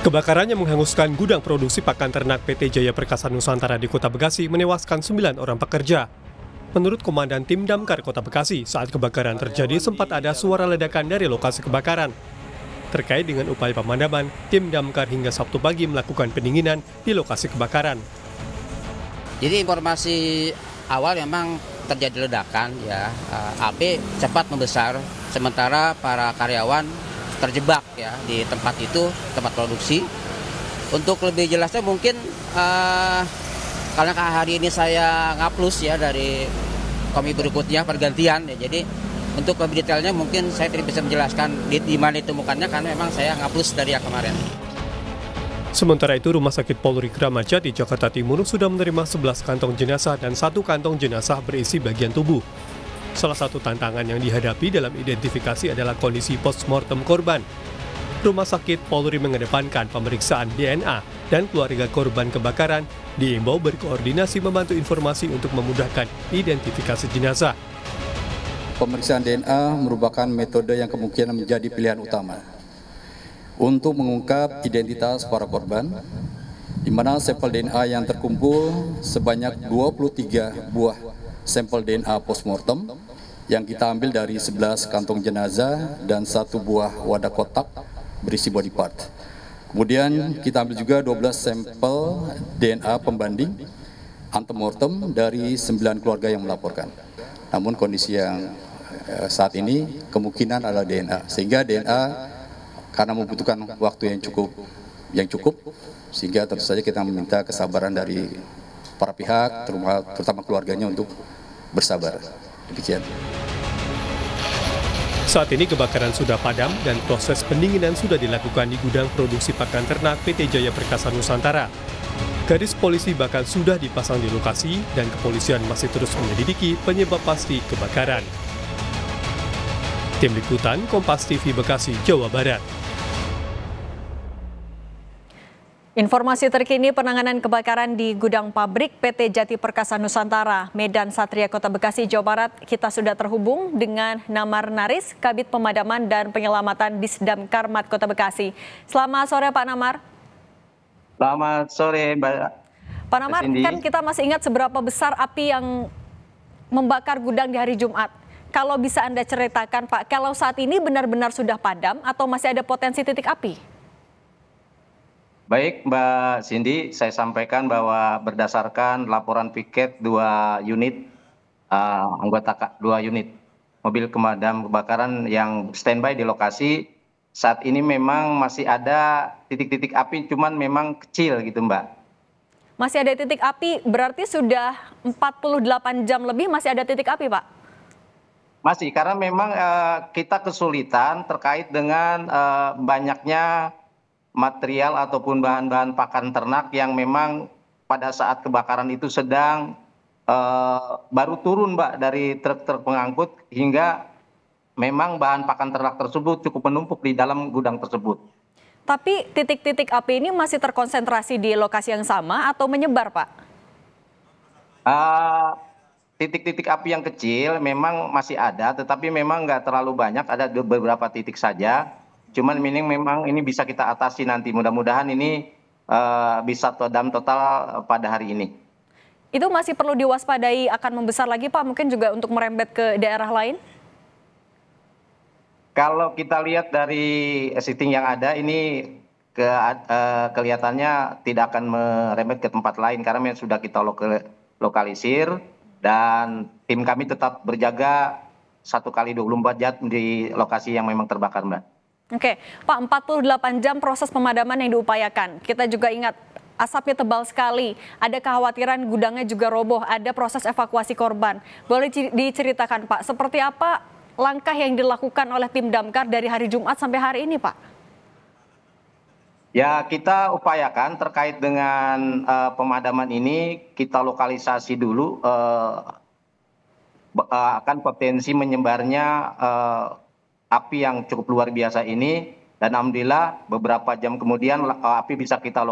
Kebakaran yang menghanguskan gudang produksi pakan ternak PT Jaya Perkasa Nusantara di Kota Bekasi menewaskan 9 orang pekerja. Menurut Komandan Tim Damkar Kota Bekasi, saat kebakaran terjadi sempat ada suara ledakan dari lokasi kebakaran. Terkait dengan upaya pemadaman, Tim Damkar hingga Sabtu pagi melakukan pendinginan di lokasi kebakaran. Jadi informasi awal memang terjadi ledakan, ya, api cepat membesar, sementara para karyawan terjebak ya di tempat itu, tempat produksi. Untuk lebih jelasnya mungkin karena hari ini saya ngaplus ya dari komisi berikutnya pergantian ya, jadi untuk lebih detailnya mungkin saya tidak bisa menjelaskan di mana ditemukannya karena memang saya ngaplus dari yang kemarin. Sementara itu, Rumah Sakit Polri Kramat Jati, Jakarta Timur sudah menerima 11 kantong jenazah dan 1 kantong jenazah berisi bagian tubuh. Salah satu tantangan yang dihadapi dalam identifikasi adalah kondisi postmortem korban. Rumah Sakit Polri mengedepankan pemeriksaan DNA dan keluarga korban kebakaran diimbau berkoordinasi membantu informasi untuk memudahkan identifikasi jenazah. Pemeriksaan DNA merupakan metode yang kemungkinan menjadi pilihan utama untuk mengungkap identitas para korban, di mana sampel DNA yang terkumpul sebanyak 23 buah sampel DNA postmortem yang kita ambil dari 11 kantong jenazah dan 1 buah wadah kotak berisi body part. Kemudian kita ambil juga 12 sampel DNA pembanding antemortem dari 9 keluarga yang melaporkan. Namun kondisi yang saat ini kemungkinan adalah DNA, sehingga DNA karena membutuhkan waktu yang cukup, sehingga tentu saja kita meminta kesabaran dari para pihak, terutama keluarganya untuk bersabar. Demikian. Saat ini kebakaran sudah padam dan proses pendinginan sudah dilakukan di gudang produksi pakan ternak PT Jaya Perkasa Nusantara. Garis polisi bahkan sudah dipasang di lokasi dan kepolisian masih terus menyelidiki penyebab pasti kebakaran. Tim Liputan Kompas TV Bekasi, Jawa Barat. Informasi terkini penanganan kebakaran di gudang pabrik PT Jati Perkasa Nusantara, Medan Satria, Kota Bekasi, Jawa Barat. Kita sudah terhubung dengan Namar Naris, Kabid Pemadaman dan Penyelamatan Disdamkar Mat Kota Bekasi. Selamat sore Pak Namar. Selamat sore Mbak. Pak Namar, kan kita masih ingat seberapa besar api yang membakar gudang di hari Jumat. Kalau bisa Anda ceritakan Pak, kalau saat ini benar-benar sudah padam atau masih ada potensi titik api? Baik Mbak Cindy, saya sampaikan bahwa berdasarkan laporan piket 2 unit anggota 2 unit mobil pemadam kebakaran yang standby di lokasi, saat ini memang masih ada titik-titik api, cuman memang kecil gitu Mbak. Masih ada titik api, berarti sudah 48 jam lebih masih ada titik api Pak? Masih, karena memang kita kesulitan terkait dengan banyaknya material ataupun bahan-bahan pakan ternak yang memang pada saat kebakaran itu sedang baru turun Mbak dari truk-truk pengangkut, hingga memang bahan pakan ternak tersebut cukup menumpuk di dalam gudang tersebut. Tapi titik-titik api ini masih terkonsentrasi di lokasi yang sama atau menyebar Pak? Titik-titik api yang kecil memang masih ada, tetapi memang nggak terlalu banyak, ada beberapa titik saja. Cuman memang ini bisa kita atasi nanti, mudah-mudahan ini bisa padam total pada hari ini. Itu masih perlu diwaspadai akan membesar lagi Pak, mungkin juga untuk merembet ke daerah lain? Kalau kita lihat dari setting yang ada ini kelihatannya tidak akan merembet ke tempat lain karena memang sudah kita lokalisir dan tim kami tetap berjaga 1x24 jam di lokasi yang memang terbakar Mbak. Oke, Pak, 48 jam proses pemadaman yang diupayakan. Kita juga ingat asapnya tebal sekali, ada kekhawatiran gudangnya juga roboh, ada proses evakuasi korban. Boleh diceritakan Pak, seperti apa langkah yang dilakukan oleh tim Damkar dari hari Jumat sampai hari ini Pak? Ya, kita upayakan terkait dengan pemadaman ini, kita lokalisasi dulu akan potensi menyebarnya api yang cukup luar biasa ini, dan alhamdulillah beberapa jam kemudian api bisa kita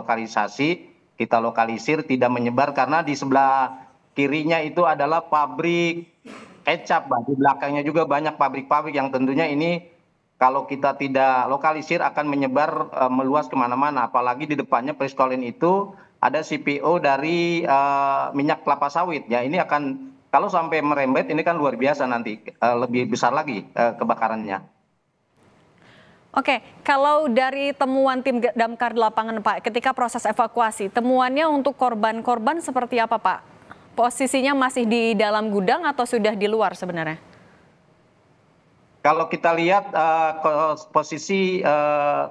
lokalisir tidak menyebar karena di sebelah kirinya itu adalah pabrik kecap, di belakangnya juga banyak pabrik-pabrik yang tentunya ini kalau kita tidak lokalisir akan menyebar meluas kemana-mana. Apalagi di depannya Priskolin itu ada CPO dari minyak kelapa sawit. Ya ini akan kalau sampai merembet ini kan luar biasa nanti lebih besar lagi kebakarannya. Oke, kalau dari temuan tim damkar di lapangan Pak, ketika proses evakuasi, temuannya untuk korban-korban seperti apa Pak? Posisinya masih di dalam gudang atau sudah di luar sebenarnya? Kalau kita lihat posisi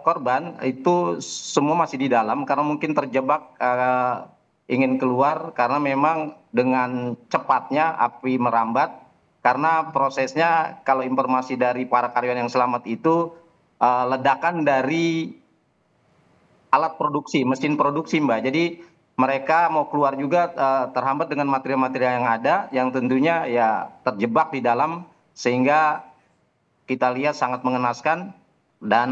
korban itu semua masih di dalam karena mungkin terjebak ingin keluar karena memang dengan cepatnya api merambat karena prosesnya kalau informasi dari para karyawan yang selamat itu ledakan dari alat produksi, mesin produksi Mbak. Jadi mereka mau keluar juga terhambat dengan material-material yang ada yang tentunya ya terjebak di dalam sehingga kita lihat sangat mengenaskan dan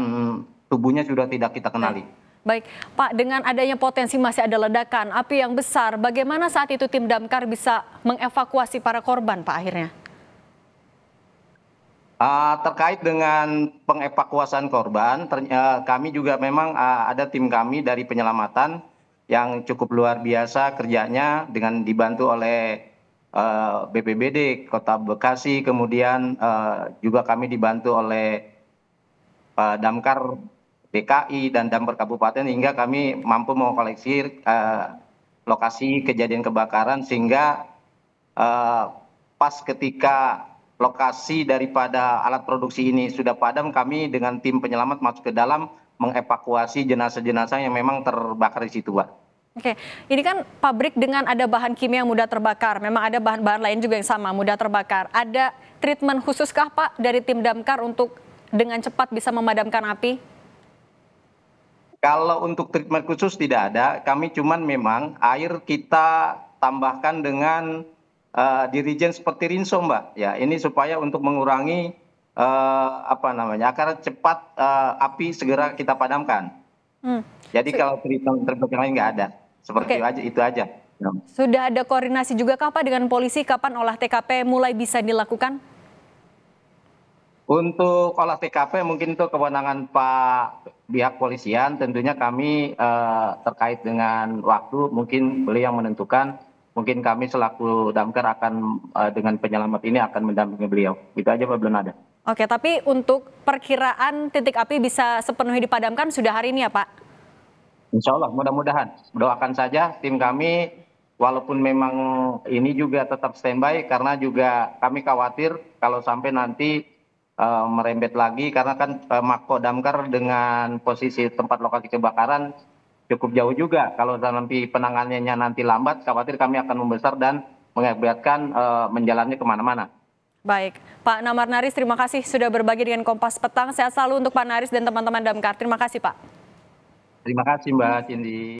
tubuhnya sudah tidak kita kenali. Baik, Pak, dengan adanya potensi masih ada ledakan, api yang besar, bagaimana saat itu tim damkar bisa mengevakuasi para korban Pak akhirnya? Terkait dengan pengevakuasian korban, kami juga memang ada tim kami dari penyelamatan yang cukup luar biasa kerjanya dengan dibantu oleh BPBD Kota Bekasi, kemudian juga kami dibantu oleh Damkar DKI dan Damkar Kabupaten hingga kami mampu mengoleksi lokasi kejadian kebakaran sehingga pas ketika lokasi daripada alat produksi ini sudah padam, kami dengan tim penyelamat masuk ke dalam mengevakuasi jenazah-jenazah yang memang terbakar di situ, Pak. Oke, ini kan pabrik dengan ada bahan kimia yang mudah terbakar, memang ada bahan-bahan lain juga yang sama, mudah terbakar. Ada treatment khususkah Pak dari tim damkar untuk dengan cepat bisa memadamkan api? Kalau untuk treatment khusus tidak ada, kami cuman memang air kita tambahkan dengan dirijen seperti rinso Mbak, ya ini supaya untuk mengurangi agar cepat api segera kita padamkan. Jadi kalau treatment yang lain nggak ada, seperti itu aja. Sudah ada koordinasi juga Pak dengan polisi kapan olah TKP mulai bisa dilakukan? Untuk olah TKP mungkin itu kewenangan Pak pihak polisian, tentunya kami terkait dengan waktu mungkin beliau yang menentukan. Mungkin kami selaku damkar akan dengan penyelamat ini akan mendampingi beliau. Itu aja Pak, belum ada. Oke, tapi untuk perkiraan titik api bisa sepenuhnya dipadamkan sudah hari ini ya Pak? Insya Allah, mudah-mudahan. Doakan saja tim kami, walaupun memang ini juga tetap standby karena juga kami khawatir kalau sampai nanti merembet lagi karena kan Mako Damkar dengan posisi tempat lokasi kebakaran cukup jauh juga. Kalau nanti penanganannya nanti lambat, khawatir kami akan membesar dan mengakibatkan menjalannya kemana-mana. Baik, Pak Namar Naris, terima kasih sudah berbagi dengan Kompas Petang. Sehat selalu untuk Pak Naris dan teman-teman damkar. Terima kasih Pak. Terima kasih Mbak Cindy.